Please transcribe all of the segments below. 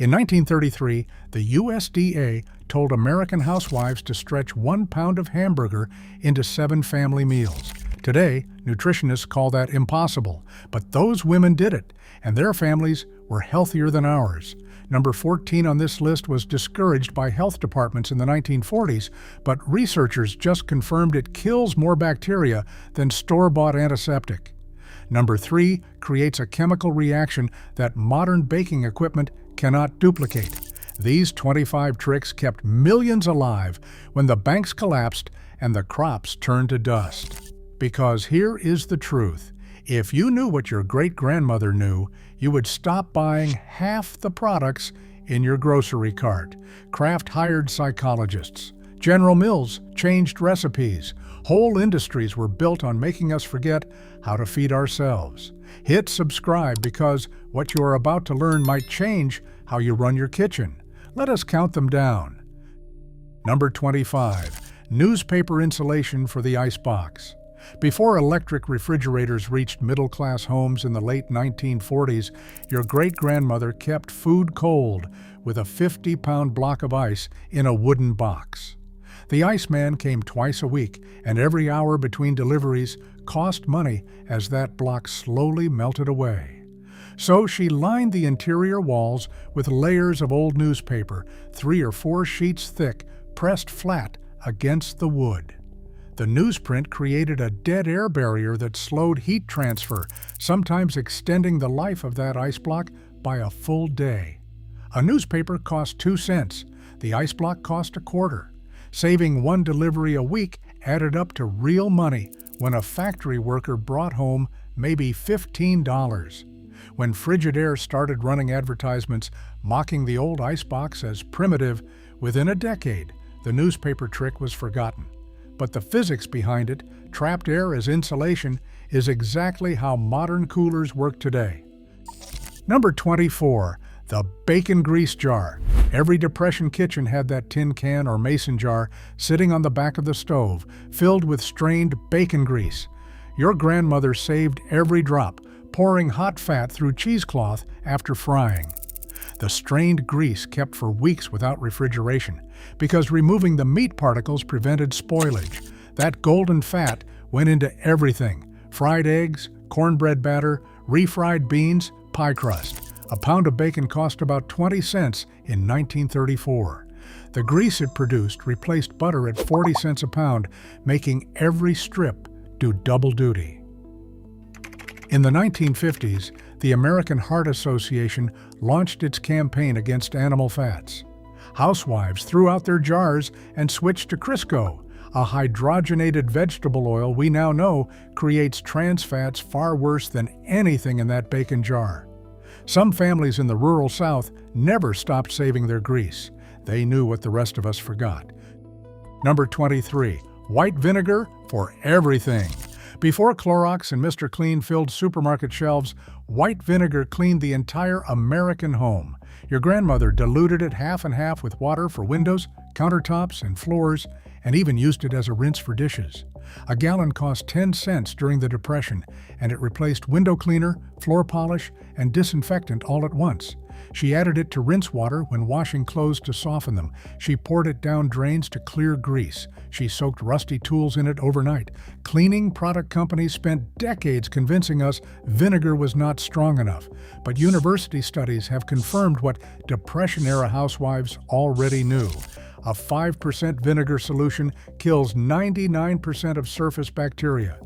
In 1933, the USDA told American housewives to stretch 1 pound of hamburger into 7 family meals. Today, nutritionists call that impossible, but those women did it, and their families were healthier than ours. Number 14 on this list was discouraged by health departments in the 1940s, but researchers just confirmed it kills more bacteria than store-bought antiseptic. Number 3 creates a chemical reaction that modern baking equipment cannot duplicate. These 25 tricks kept millions alive when the banks collapsed and the crops turned to dust. Because here is the truth. If you knew what your great-grandmother knew, you would stop buying half the products in your grocery cart. Kraft hired psychologists. General Mills changed recipes. Whole industries were built on making us forget how to feed ourselves. Hit subscribe because what you are about to learn might change how you run your kitchen. Let us count them down. Number 25. Newspaper insulation for the icebox. Before electric refrigerators reached middle-class homes in the late 1940s, your great-grandmother kept food cold with a 50-pound block of ice in a wooden box. The iceman came twice a week, and every hour between deliveries cost money as that block slowly melted away. So she lined the interior walls with layers of old newspaper, 3 or 4 sheets thick, pressed flat against the wood. The newsprint created a dead air barrier that slowed heat transfer, sometimes extending the life of that ice block by a full day. A newspaper cost 2 cents. The ice block cost a quarter. Saving 1 delivery a week added up to real money when a factory worker brought home maybe $15. When Frigidaire started running advertisements mocking the old icebox as primitive, within a decade, the newspaper trick was forgotten. But the physics behind it, trapped air as insulation, is exactly how modern coolers work today. Number 24. The bacon grease jar. Every Depression kitchen had that tin can or mason jar sitting on the back of the stove, filled with strained bacon grease. Your grandmother saved every drop, pouring hot fat through cheesecloth after frying. The strained grease kept for weeks without refrigeration, because removing the meat particles prevented spoilage. That golden fat went into everything: fried eggs, cornbread batter, refried beans, pie crust. A pound of bacon cost about 20 cents in 1934. The grease it produced replaced butter at 40 cents a pound, making every strip do double duty. In the 1950s, the American Heart Association launched its campaign against animal fats. Housewives threw out their jars and switched to Crisco, a hydrogenated vegetable oil we now know creates trans fats far worse than anything in that bacon jar. Some families in the rural South never stopped saving their grease. They knew what the rest of us forgot. Number 23. White vinegar for everything. Before Clorox and Mr. Clean filled supermarket shelves, white vinegar cleaned the entire American home. Your grandmother diluted it half and half with water for windows, countertops, and floors, and even used it as a rinse for dishes. A gallon cost 10 cents during the Depression, and it replaced window cleaner, floor polish, and disinfectant all at once. She added it to rinse water when washing clothes to soften them. She poured it down drains to clear grease. She soaked rusty tools in it overnight. Cleaning product companies spent decades convincing us vinegar was not strong enough, but university studies have confirmed what Depression-era housewives already knew. A 5% vinegar solution kills 99% of surface bacteria.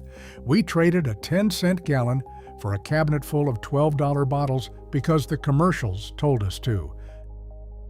We traded a 10-cent gallon for a cabinet full of $12 bottles because the commercials told us to.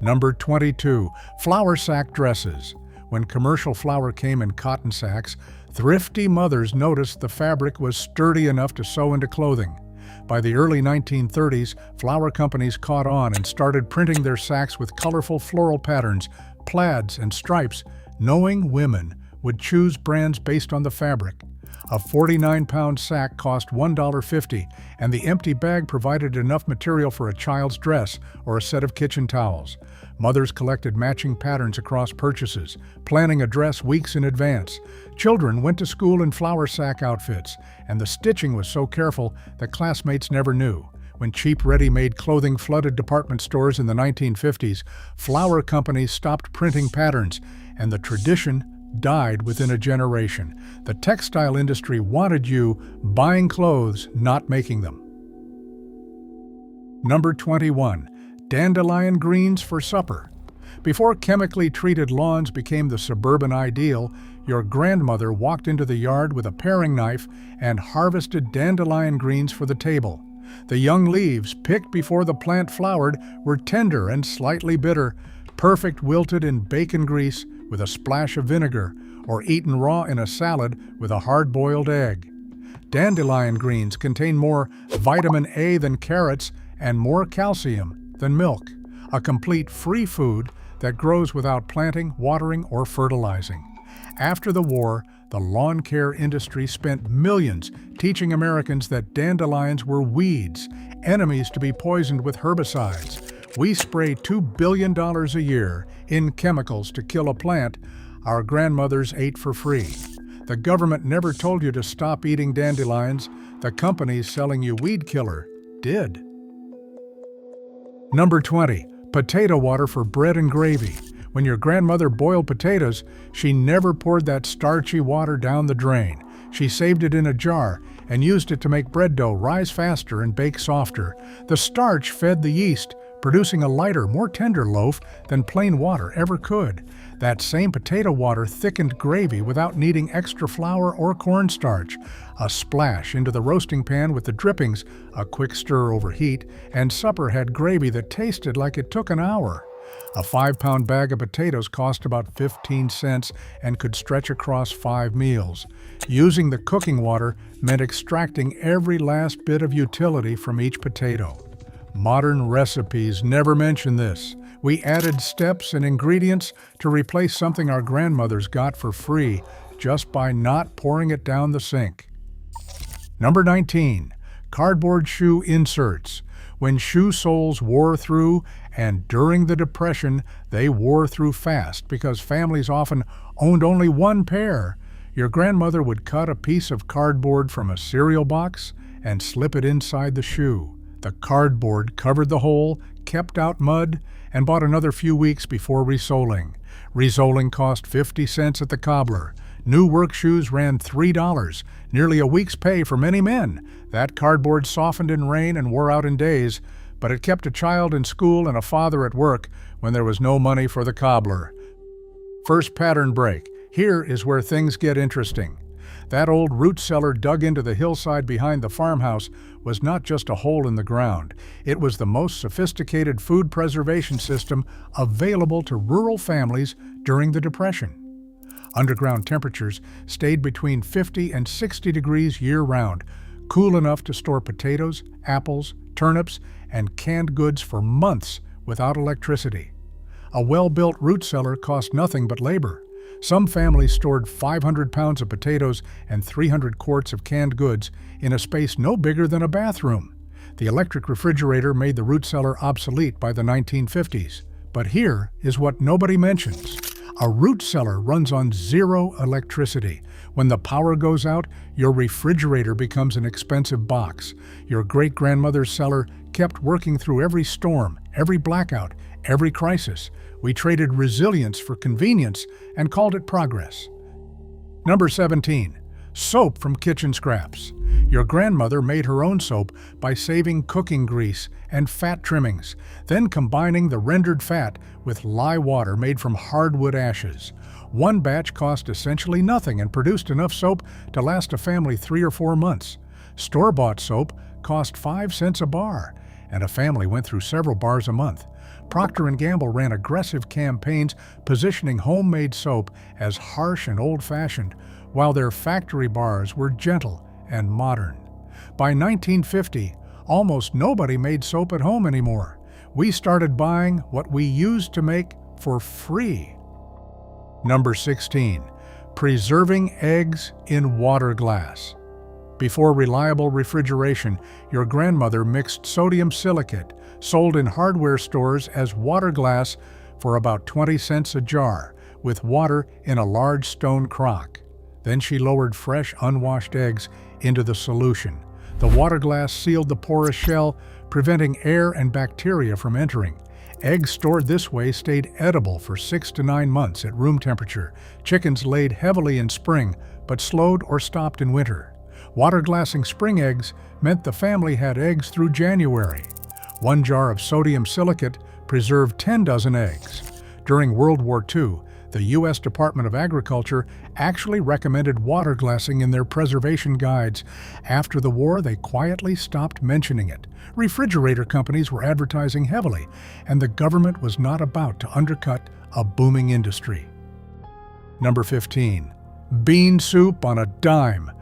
Number 22. Flour sack dresses. When commercial flour came in cotton sacks, thrifty mothers noticed the fabric was sturdy enough to sew into clothing. By the early 1930s, flour companies caught on and started printing their sacks with colorful floral patterns, plaids, and stripes, knowing women would choose brands based on the fabric. A 49-pound sack cost $1.50, and the empty bag provided enough material for a child's dress or a set of kitchen towels. Mothers collected matching patterns across purchases, planning a dress weeks in advance. Children went to school in flour sack outfits, and the stitching was so careful that classmates never knew. When cheap ready-made clothing flooded department stores in the 1950s, flour companies stopped printing patterns, and the tradition died within a generation. The textile industry wanted you buying clothes, not making them. Number 21. Dandelion greens for supper. Before chemically treated lawns became the suburban ideal, your grandmother walked into the yard with a paring knife and harvested dandelion greens for the table. The young leaves, picked before the plant flowered, were tender and slightly bitter, perfect wilted in bacon grease with a splash of vinegar, or eaten raw in a salad with a hard-boiled egg. Dandelion greens contain more vitamin A than carrots and more calcium than milk, a complete free food that grows without planting, watering, or fertilizing. After the war, the lawn care industry spent millions teaching Americans that dandelions were weeds, enemies to be poisoned with herbicides. We spray $2 billion a year in chemicals to kill a plant our grandmothers ate for free. The government never told you to stop eating dandelions. The companies selling you weed killer did. Number 20. Potato water for bread and gravy. When your grandmother boiled potatoes, she never poured that starchy water down the drain. She saved it in a jar and used it to make bread dough rise faster and bake softer. The starch fed the yeast, producing a lighter, more tender loaf than plain water ever could. That same potato water thickened gravy without needing extra flour or cornstarch. A splash into the roasting pan with the drippings, a quick stir over heat, and supper had gravy that tasted like it took an hour. A 5-pound bag of potatoes cost about 15 cents and could stretch across 5 meals. Using the cooking water meant extracting every last bit of utility from each potato. Modern recipes never mention this. We added steps and ingredients to replace something our grandmothers got for free just by not pouring it down the sink. Number 19. Cardboard shoe inserts. When shoe soles wore through, and during the Depression, they wore through fast because families often owned only one pair, your grandmother would cut a piece of cardboard from a cereal box and slip it inside the shoe. The cardboard covered the hole, kept out mud, and bought another few weeks before resoling. Resoling cost 50 cents at the cobbler. New work shoes ran $3, nearly a week's pay for many men. That cardboard softened in rain and wore out in days, but it kept a child in school and a father at work when there was no money for the cobbler. First pattern break. Here is where things get interesting. That old root cellar dug into the hillside behind the farmhouse was not just a hole in the ground. It was the most sophisticated food preservation system available to rural families during the Depression. Underground temperatures stayed between 50 and 60 degrees year-round, cool enough to store potatoes, apples, turnips, and canned goods for months without electricity. A well-built root cellar cost nothing but labor. Some families stored 500 pounds of potatoes and 300 quarts of canned goods in a space no bigger than a bathroom. The electric refrigerator made the root cellar obsolete by the 1950s. But here is what nobody mentions. A root cellar runs on zero electricity. When the power goes out, your refrigerator becomes an expensive box. Your great-grandmother's cellar kept working through every storm, every blackout, every crisis. We traded resilience for convenience and called it progress. Number 17. Soap from kitchen scraps. Your grandmother made her own soap by saving cooking grease and fat trimmings, then combining the rendered fat with lye water made from hardwood ashes. One batch cost essentially nothing and produced enough soap to last a family 3 or 4 months. Store-bought soap cost 5 cents a bar, and a family went through several bars a month. Procter & Gamble ran aggressive campaigns positioning homemade soap as harsh and old-fashioned, while their factory bars were gentle and modern. By 1950, almost nobody made soap at home anymore. We started buying what we used to make for free. Number 16. Preserving eggs in water glass. Before reliable refrigeration, your grandmother mixed sodium silicate, sold in hardware stores as water glass for about 20 cents a jar, with water in a large stone crock. Then she lowered fresh, unwashed eggs into the solution. The water glass sealed the porous shell, preventing air and bacteria from entering. Eggs stored this way stayed edible for 6 to 9 months at room temperature. Chickens laid heavily in spring, but slowed or stopped in winter. Water glassing spring eggs meant the family had eggs through January. 1 jar of sodium silicate preserved 10 dozen eggs. During World War II, the U.S. Department of Agriculture actually recommended water glassing in their preservation guides. After the war, they quietly stopped mentioning it. Refrigerator companies were advertising heavily, and the government was not about to undercut a booming industry. Number 15. Bean soup on a dime.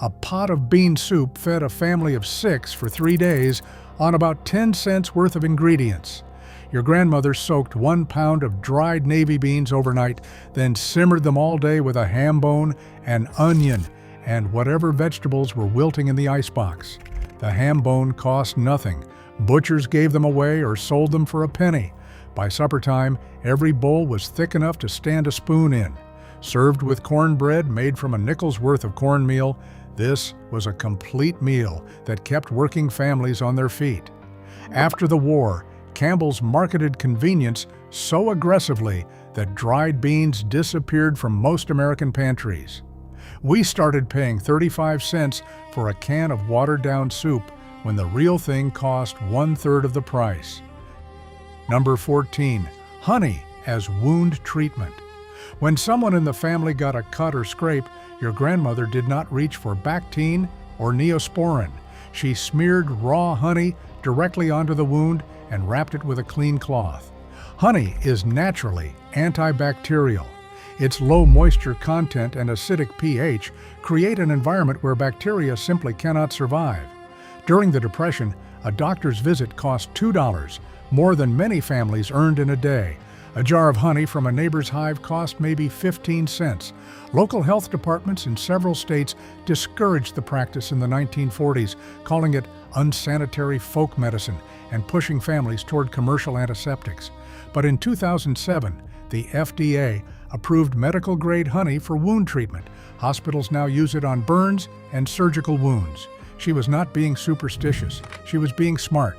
A pot of bean soup fed a family of 6 for 3 days on about 10 cents worth of ingredients. Your grandmother soaked 1 pound of dried navy beans overnight, then simmered them all day with a ham bone, an onion, and whatever vegetables were wilting in the icebox. The ham bone cost nothing. Butchers gave them away or sold them for a penny. By supper time, every bowl was thick enough to stand a spoon in. Served with cornbread made from a nickel's worth of cornmeal, this was a complete meal that kept working families on their feet. After the war, Campbell's marketed convenience so aggressively that dried beans disappeared from most American pantries. We started paying 35 cents for a can of watered-down soup when the real thing cost 1/3 of the price. Number 14. Honey as wound treatment. When someone in the family got a cut or scrape, your grandmother did not reach for Bactine or Neosporin. She smeared raw honey directly onto the wound and wrapped it with a clean cloth. Honey is naturally antibacterial. Its low moisture content and acidic pH create an environment where bacteria simply cannot survive. During the Depression, a doctor's visit cost $2, more than many families earned in a day. A jar of honey from a neighbor's hive cost maybe 15 cents. Local health departments in several states discouraged the practice in the 1940s, calling it unsanitary folk medicine and pushing families toward commercial antiseptics. But in 2007, the FDA approved medical-grade honey for wound treatment. Hospitals now use it on burns and surgical wounds. She was not being superstitious. She was being smart.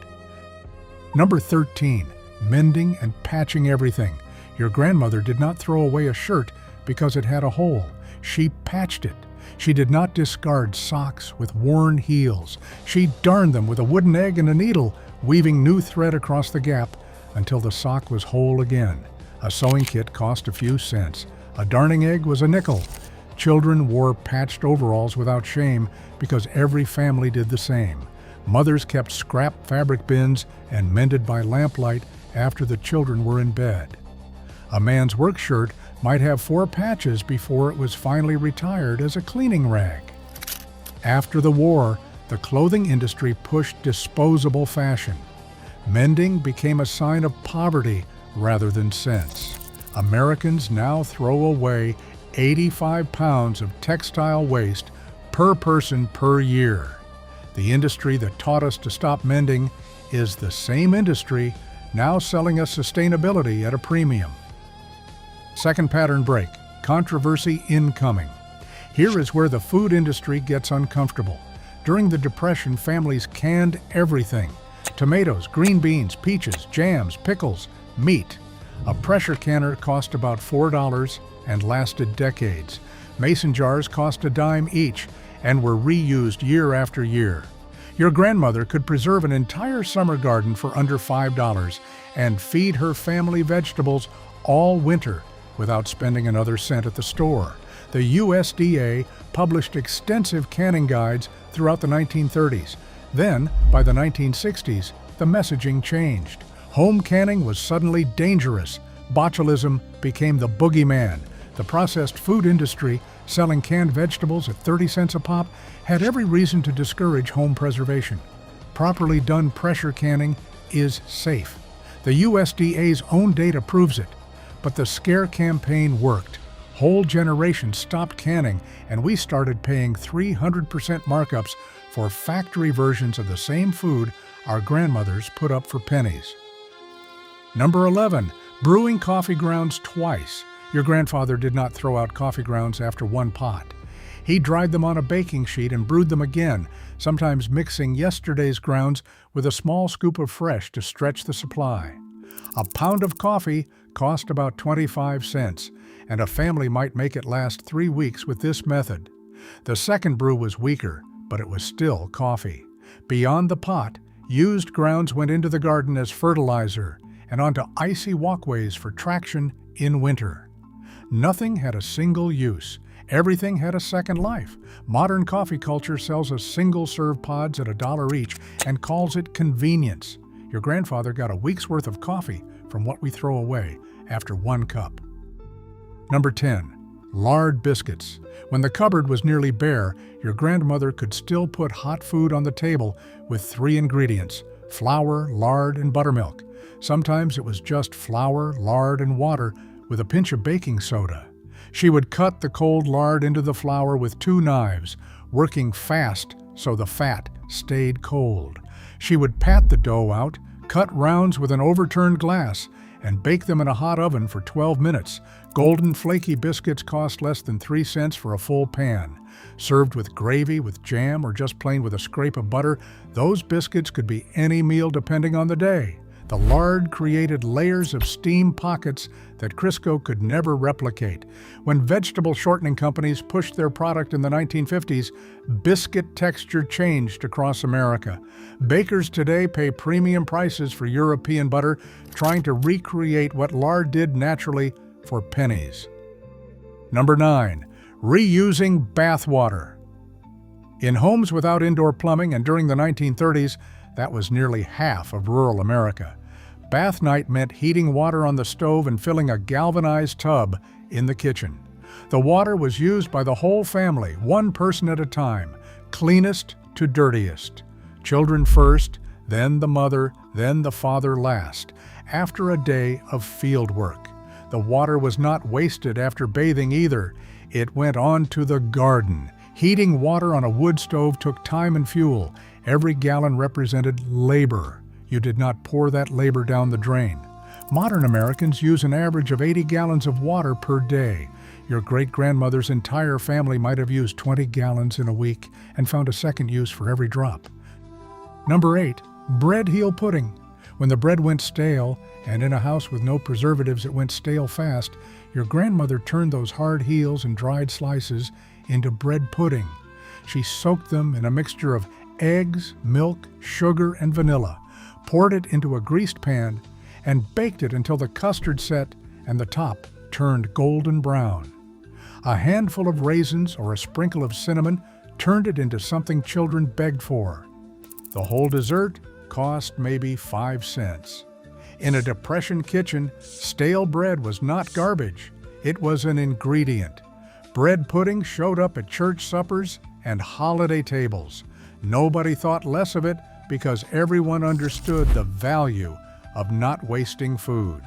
Number 13. Mending and patching everything. Your grandmother did not throw away a shirt because it had a hole. She patched it. She did not discard socks with worn heels. She darned them with a wooden egg and a needle, weaving new thread across the gap until the sock was whole again. A sewing kit cost a few cents. A darning egg was a nickel. Children wore patched overalls without shame because every family did the same. Mothers kept scrap fabric bins and mended by lamplight after the children were in bed. A man's work shirt might have 4 patches before it was finally retired as a cleaning rag. After the war, the clothing industry pushed disposable fashion. Mending became a sign of poverty rather than sense. Americans now throw away 85 pounds of textile waste per person per year. The industry that taught us to stop mending is the same industry now selling us sustainability at a premium. Second pattern break, controversy incoming. Here is where the food industry gets uncomfortable. During the Depression, families canned everything: tomatoes, green beans, peaches, jams, pickles, meat. A pressure canner cost about $4 and lasted decades. Mason jars cost a dime each and were reused year after year. Your grandmother could preserve an entire summer garden for under $5 and feed her family vegetables all winter without spending another cent at the store. The USDA published extensive canning guides throughout the 1930s. Then, by the 1960s, the messaging changed. Home canning was suddenly dangerous. Botulism became the boogeyman. The processed food industry, selling canned vegetables at 30 cents a pop, had every reason to discourage home preservation. Properly done pressure canning is safe. The USDA's own data proves it. But the scare campaign worked. Whole generations stopped canning, and we started paying 300% markups for factory versions of the same food our grandmothers put up for pennies. Number 11. Brewing coffee grounds twice. Your grandfather did not throw out coffee grounds after one pot. He dried them on a baking sheet and brewed them again, sometimes mixing yesterday's grounds with a small scoop of fresh to stretch the supply. A pound of coffee cost about 25 cents, and a family might make it last 3 weeks with this method. The second brew was weaker, but it was still coffee. Beyond the pot, used grounds went into the garden as fertilizer and onto icy walkways for traction in winter. Nothing had a single use. Everything had a second life. Modern coffee culture sells us single-serve pods at $1 each and calls it convenience. Your grandfather got a week's worth of coffee from what we throw away after 1 cup. Number 10. Lard biscuits. When the cupboard was nearly bare, your grandmother could still put hot food on the table with 3 ingredients: flour, lard, and buttermilk. Sometimes it was just flour, lard, and water with a pinch of baking soda. She would cut the cold lard into the flour with 2 knives, working fast so the fat stayed cold. She would pat the dough out, cut rounds with an overturned glass, and bake them in a hot oven for 12 minutes. Golden flaky biscuits cost less than 3 cents for a full pan. Served with gravy, with jam, or just plain with a scrape of butter, those biscuits could be any meal depending on the day. The lard created layers of steam pockets that Crisco could never replicate. When vegetable shortening companies pushed their product in the 1950s, biscuit texture changed across America. Bakers today pay premium prices for European butter, trying to recreate what lard did naturally for pennies. Number 9. Reusing bath water. In homes without indoor plumbing and during the 1930s, that was nearly half of rural America. Bath night meant heating water on the stove and filling a galvanized tub in the kitchen. The water was used by the whole family, one person at a time, cleanest to dirtiest. Children first, then the mother, then the father last, after a day of field work. The water was not wasted after bathing either. It went on to the garden. Heating water on a wood stove took time and fuel. Every gallon represented labor. You did not pour that labor down the drain. Modern Americans use an average of 80 gallons of water per day. Your great-grandmother's entire family might have used 20 gallons in a week and found a second use for every drop. Number 8. Bread heel pudding. When the bread went stale, and in a house with no preservatives it went stale fast, your grandmother turned those hard heels and dried slices into bread pudding. She soaked them in a mixture of eggs, milk, sugar, and vanilla, poured it into a greased pan, and baked it until the custard set and the top turned golden brown. A handful of raisins or a sprinkle of cinnamon turned it into something children begged for. The whole dessert cost maybe 5 cents. In a Depression kitchen, stale bread was not garbage. It was an ingredient. Bread pudding showed up at church suppers and holiday tables. Nobody thought less of it because everyone understood the value of not wasting food.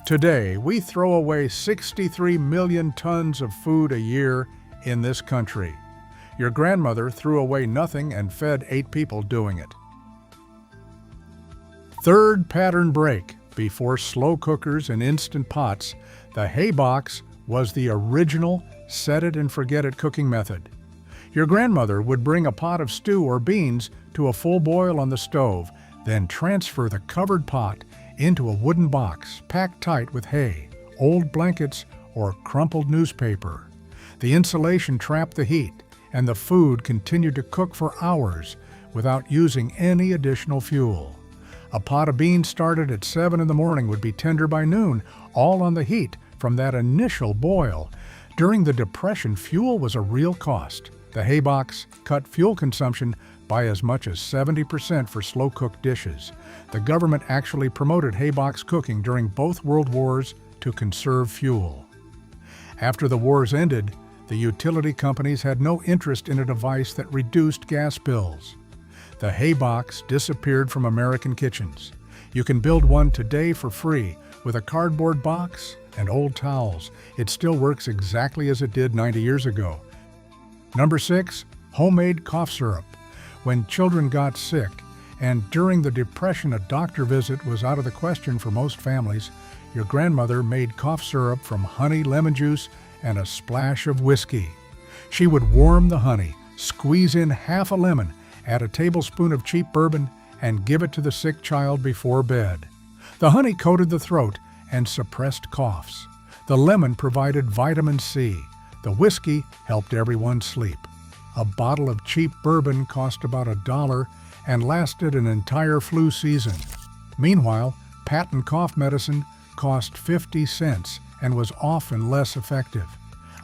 Today, we throw away 63 million tons of food a year in this country. Your grandmother threw away nothing and fed 8 people doing it. Third pattern break. Before slow cookers and instant pots, the hay box was the original set-it-and-forget-it cooking method. Your grandmother would bring a pot of stew or beans to a full boil on the stove, then transfer the covered pot into a wooden box packed tight with hay, old blankets, or crumpled newspaper. The insulation trapped the heat, and the food continued to cook for hours without using any additional fuel. A pot of beans started at 7 in the morning would be tender by noon, all on the heat from that initial boil. During the Depression, fuel was a real cost. The hay box cut fuel consumption by as much as 70% for slow-cooked dishes. The government actually promoted hay box cooking during both World Wars to conserve fuel. After the wars ended, the utility companies had no interest in a device that reduced gas bills. The hay box disappeared from American kitchens. You can build one today for free with a cardboard box and old towels. It still works exactly as it did 90 years ago. Number 6, homemade cough syrup. When children got sick, and during the Depression a doctor visit was out of the question for most families, your grandmother made cough syrup from honey, lemon juice, and a splash of whiskey. She would warm the honey, squeeze in half a lemon, add a tablespoon of cheap bourbon, and give it to the sick child before bed. The honey coated the throat and suppressed coughs. The lemon provided vitamin C. The whiskey helped everyone sleep. A bottle of cheap bourbon cost about $1 and lasted an entire flu season. Meanwhile, patent cough medicine cost 50 cents and was often less effective.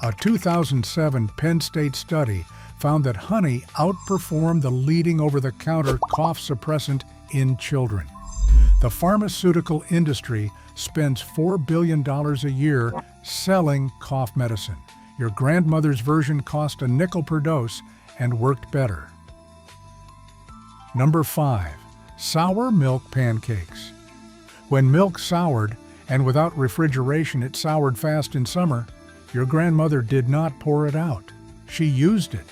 A 2007 Penn State study found that honey outperformed the leading over-the-counter cough suppressant in children. The pharmaceutical industry spends $4 billion a year selling cough medicine. Your grandmother's version cost a nickel per dose and worked better. Number 5. Sour milk pancakes. When milk soured, and without refrigeration it soured fast in summer, your grandmother did not pour it out. She used it.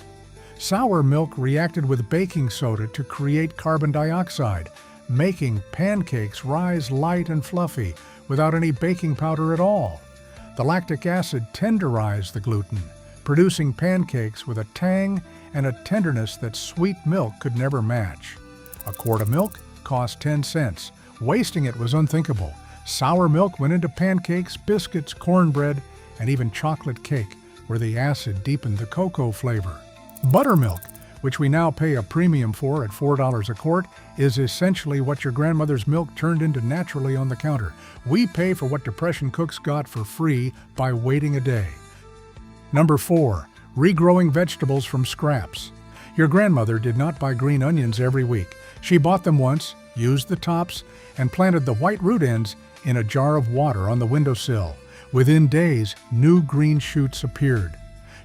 Sour milk reacted with baking soda to create carbon dioxide, making pancakes rise light and fluffy without any baking powder at all. The lactic acid tenderized the gluten, producing pancakes with a tang and a tenderness that sweet milk could never match. A quart of milk cost 10 cents. Wasting it was unthinkable. Sour milk went into pancakes, biscuits, cornbread, and even chocolate cake, where the acid deepened the cocoa flavor. Buttermilk, which we now pay a premium for at $4 a quart, is essentially what your grandmother's milk turned into naturally on the counter. We pay for what Depression cooks got for free by waiting a day. Number 4. Regrowing vegetables from scraps. Your grandmother did not buy green onions every week. She bought them once, used the tops, and planted the white root ends in a jar of water on the windowsill. Within days, new green shoots appeared.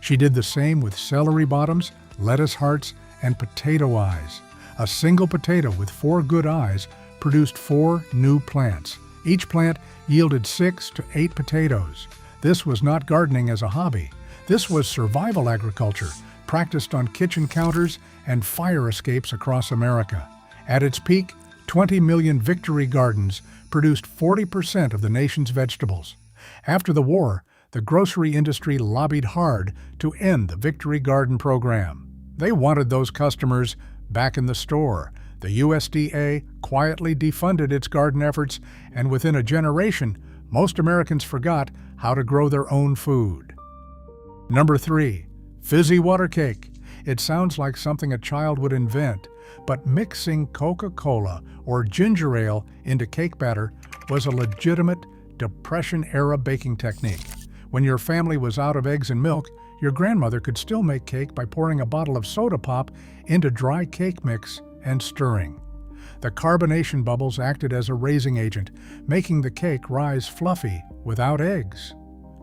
She did the same with celery bottoms, lettuce hearts, and potato eyes. A single potato with 4 good eyes produced 4 new plants. Each plant yielded 6 to 8 potatoes. This was not gardening as a hobby. This was survival agriculture, practiced on kitchen counters and fire escapes across America. At its peak, 20 million victory gardens produced 40% of the nation's vegetables. After the war, the grocery industry lobbied hard to end the Victory Garden program. They wanted those customers back in the store. The USDA quietly defunded its garden efforts, and within a generation, most Americans forgot how to grow their own food. Number 3. Fizzy water cake. It sounds like something a child would invent, but mixing Coca-Cola or ginger ale into cake batter was a legitimate Depression-era baking technique. When your family was out of eggs and milk, your grandmother could still make cake by pouring a bottle of soda pop into dry cake mix and stirring. The carbonation bubbles acted as a raising agent, making the cake rise fluffy without eggs.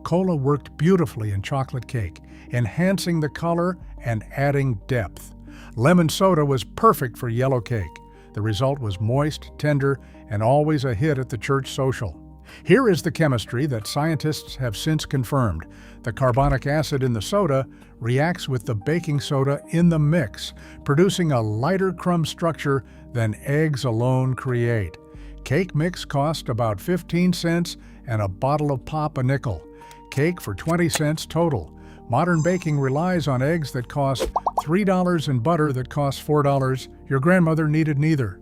Cola worked beautifully in chocolate cake, enhancing the color and adding depth. Lemon soda was perfect for yellow cake. The result was moist, tender, and always a hit at the church social. Here is the chemistry that scientists have since confirmed. The carbonic acid in the soda reacts with the baking soda in the mix, producing a lighter crumb structure than eggs alone create. Cake mix cost about 15 cents and a bottle of pop a nickel. Cake for 20 cents total. Modern baking relies on eggs that cost $3 and butter that costs $4. Your grandmother needed neither.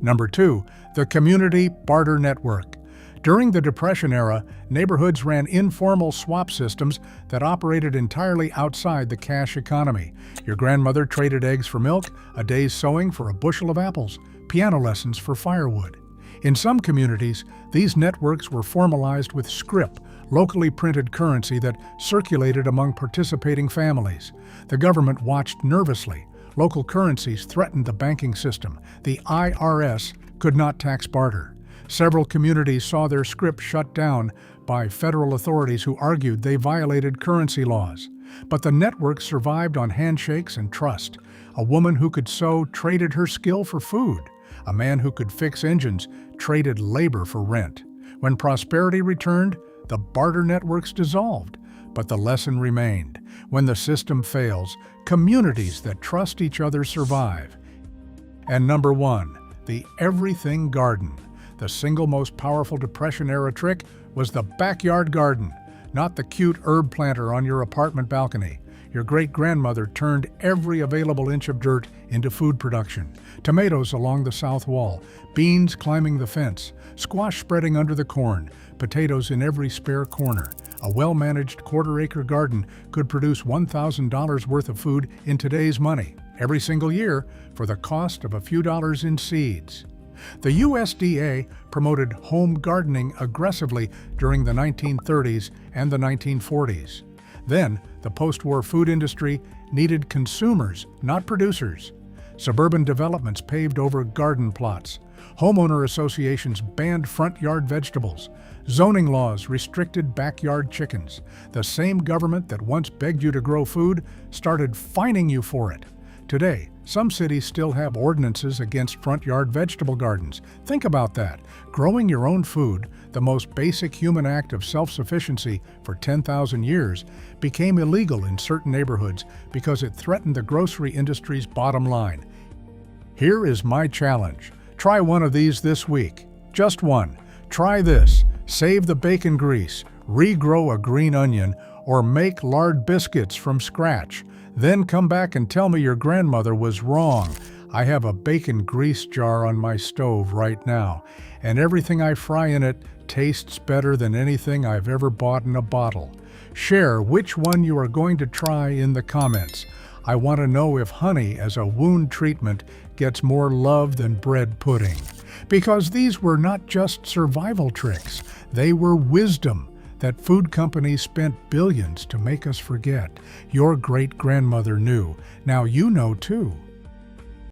Number 2. The Community Barter Network. During the Depression era, neighborhoods ran informal swap systems that operated entirely outside the cash economy. Your grandmother traded eggs for milk, a day's sewing for a bushel of apples, piano lessons for firewood. In some communities, these networks were formalized with scrip, locally printed currency that circulated among participating families. The government watched nervously. Local currencies threatened the banking system. The IRS could not tax barter. Several communities saw their scrip shut down by federal authorities who argued they violated currency laws. But the network survived on handshakes and trust. A woman who could sew traded her skill for food. A man who could fix engines traded labor for rent. When prosperity returned, the barter networks dissolved. But the lesson remained. When the system fails, communities that trust each other survive. And number 1, the everything garden. The single most powerful Depression-era trick was the backyard garden, not the cute herb planter on your apartment balcony. your great-grandmother turned every available inch of dirt into food production. Tomatoes along the south wall, beans climbing the fence, squash spreading under the corn, potatoes in every spare corner. A well-managed quarter-acre garden could produce $1,000 worth of food in today's money, every single year, for the cost of a few dollars in seeds. The USDA promoted home gardening aggressively during the 1930s and the 1940s. Then, the post-war food industry needed consumers, not producers. Suburban developments paved over garden plots. Homeowner associations banned front yard vegetables. Zoning laws restricted backyard chickens. The same government that once begged you to grow food started fining you for it. Today, some cities still have ordinances against front yard vegetable gardens. Think about that. Growing your own food, the most basic human act of self-sufficiency for 10,000 years, became illegal in certain neighborhoods because it threatened the grocery industry's bottom line. Here is my challenge. Try one of these this week. Just one. Try this. Save the bacon grease, regrow a green onion, or make lard biscuits from scratch. Then come back and tell me your grandmother was wrong. I have a bacon grease jar on my stove right now, and everything I fry in it tastes better than anything I've ever bought in a bottle. Share which one you are going to try in the comments. I want to know if honey as a wound treatment gets more love than bread pudding. Because these were not just survival tricks, they were wisdom that food companies spent billions to make us forget. Your great-grandmother knew. Now you know too.